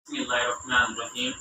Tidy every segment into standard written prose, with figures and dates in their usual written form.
बिस्मिल्लाहिर्रहमानिर्रहीम।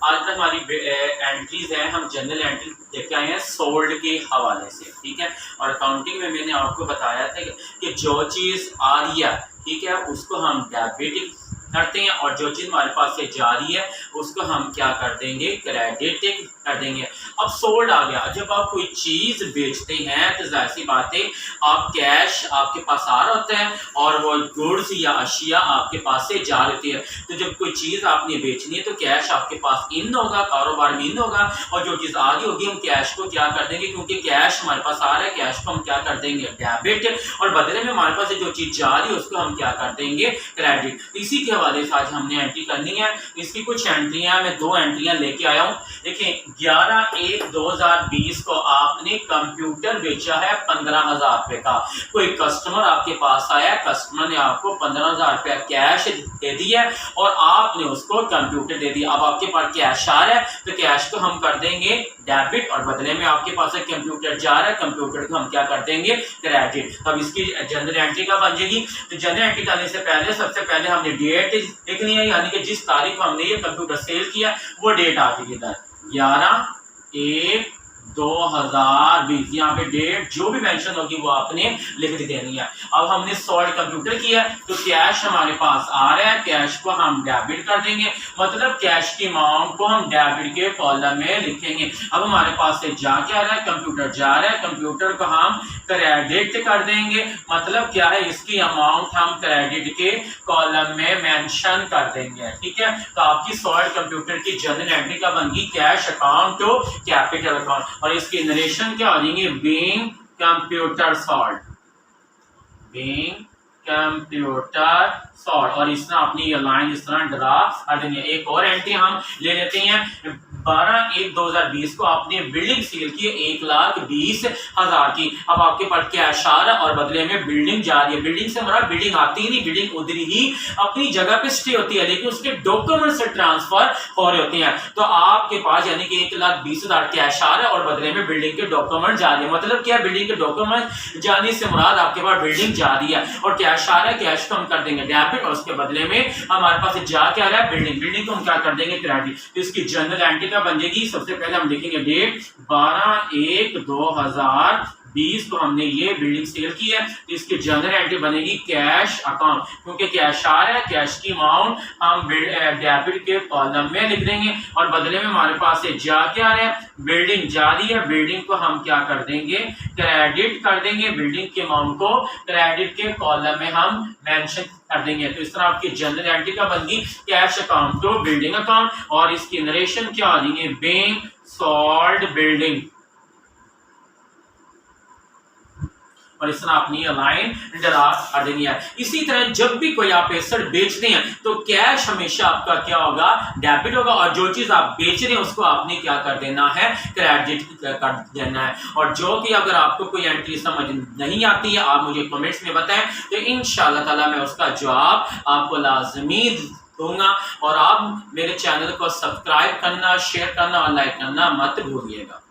आज तक हमारी एंट्रीज हैं, हम जनरल एंट्री देख के आए हैं सोल्ड के हवाले से, ठीक है। और अकाउंटिंग में मैंने आपको बताया था कि जो चीज़ आ रही है, ठीक है, उसको हम डेबिट करते हैं और जो चीज़ हमारे पास से जा रही है उसको हम क्या कर देंगे, क्रेडिट कर देंगे। अब सोल्ड आ गया, जब आप कोई चीज़ बेचते हैं तो जाहिर सी बात है आप कैश आपके पास आ रहा होता है और वो गुड्स या अशिया आपके पास से जा रही है। तो जब कोई चीज़ आपने बेचनी है तो कैश आपके पास इन होगा, कारोबार में इन होगा, और जो चीज़ आ रही होगी हम कैश को क्या कर देंगे, क्योंकि कैश हमारे पास आ रहा है, कैश को हम क्या कर देंगे, डेबिट, और बदले में हमारे पास जो चीज़ जा रही है उसको हम क्या कर देंगे, क्रेडिट। इसी के हवाले से आज हमने एंट्री करनी है। इसकी कुछ एंट्रियां, मैं 2 एंट्रियां लेके आया हूँ। देखिए 11/1/2020 को आपने कंप्यूटर बेचा है 15,000 रुपए का। कोई कस्टमर आपके पास आया, कस्टमर ने आपको 15,000 रुपया कैश दे दिया और आपने उसको कंप्यूटर दे दिया। अब आपके पास कैश आ रहा है तो कैश को हम कर देंगे डेबिट, और बदले में आपके पास एक कंप्यूटर जा रहा है, कंप्यूटर को हम क्या कर देंगे, क्रेडिट। तब इसकी जनरल एंट्री कब बन जाएगी, तो जनरल एंट्री करने से पहले सबसे पहले हमने डेट लिखनी है, यानी कि जिस तारीख को हमने ये कंप्यूटर सेल किया वो डेट आ जाएगी इधर 11/1/2020। यहाँ पे डेट जो भी मेंशन होगी वो आपने लिख देनी है। अब हमने सोल्ड कंप्यूटर किया तो कैश हमारे पास आ रहा है, कैश को हम डेबिट कर देंगे, मतलब कैश की अमाउंट को हम डेबिट के कॉलम में लिखेंगे। अब हमारे पास से जा क्या रहा है, कंप्यूटर जा रहा है, कंप्यूटर को हम क्रेडिट कर देंगे, मतलब क्या है, इसकी अमाउंट हम क्रेडिट के कॉलम में मेंशन कर देंगे, ठीक है। तो आपकी सोल्ड कंप्यूटर की जनरल एंट्री का बनेगी cash account to capital account, और इसकी नरेशन क्या हो जाएंगे, being computer sold, being computer sold, और इस तरह अपनी ये लाइन इस तरह ड्रा कर देंगे। एक और एंट्री हम ले लेते हैं 12/1/2020 को आपने बिल्डिंग सेल की 1,20,000 की। अब आपके पास कैश आ रहा है और बदले में बिल्डिंग जा रही है। बिल्डिंग से हमारा बिल्डिंग आती ही नहीं, बिल्डिंग उधर ही अपनी जगह पे स्टे होती है, लेकिन उसके डॉक्यूमेंट से ट्रांसफर हो रहे होते हैं। तो आपके पास यानी कि 1,20,000 कैश आ रहा है और बदले में बिल्डिंग के डॉक्यूमेंट जा रही है। मतलब क्या, बिल्डिंग के डॉक्यूमेंट जाने से मुराद आपके पास बिल्डिंग जा रही है और कैश आ रहा है, कैश को हम कर देंगे डेबिट, और उसके बदले में हमारे पास जा क्या रहा है, बिल्डिंग, बिल्डिंग को हम क्या कर देंगे, क्रेडिट। तो इसकी जनरल एंट्री बन जाएगी, सबसे पहले हम लिखेंगे डेट 12/1/2020 को हमने ये बिल्डिंग सेल की है, तो इसकी जनरल एंट्री बनेगी कैश अकाउंट, क्योंकि कैश आ रहा है, कैश की अमाउंट हम डेबिट के कॉलम में लिख देंगे, और बदले में हमारे पास से जा क्या रहा है, बिल्डिंग जा रही है, बिल्डिंग को हम क्या कर देंगे, क्रेडिट कर देंगे, बिल्डिंग के अमाउंट को क्रेडिट के कॉलम में हम मेंशन कर देंगे। तो इस तरह आपकी जनरल एंट्री का बनेगी cash account to building account, और इसकी नरेशन क्या आ जाएगी, बीइंग सोल्ड बिल्डिंग, और इस तरह अपनी लाइन ड्रा कर देनी है। इसी तरह जब भी कोई आप एसेट बेचते हैं तो कैश हमेशा आपका क्या होगा, डेबिट होगा, और जो चीज आप बेच रहे हैं उसको आपने क्या कर देना है, क्रेडिट कर देना है। और जो कि अगर आपको कोई एंट्री समझ नहीं आती है आप मुझे कमेंट्स में बताएं, तो इंशाअल्लाह ताला मैं उसका जवाब आपको लाजमी दूंगा। और आप मेरे चैनल को सब्सक्राइब करना, शेयर करना और लाइक करना मत भूलिएगा।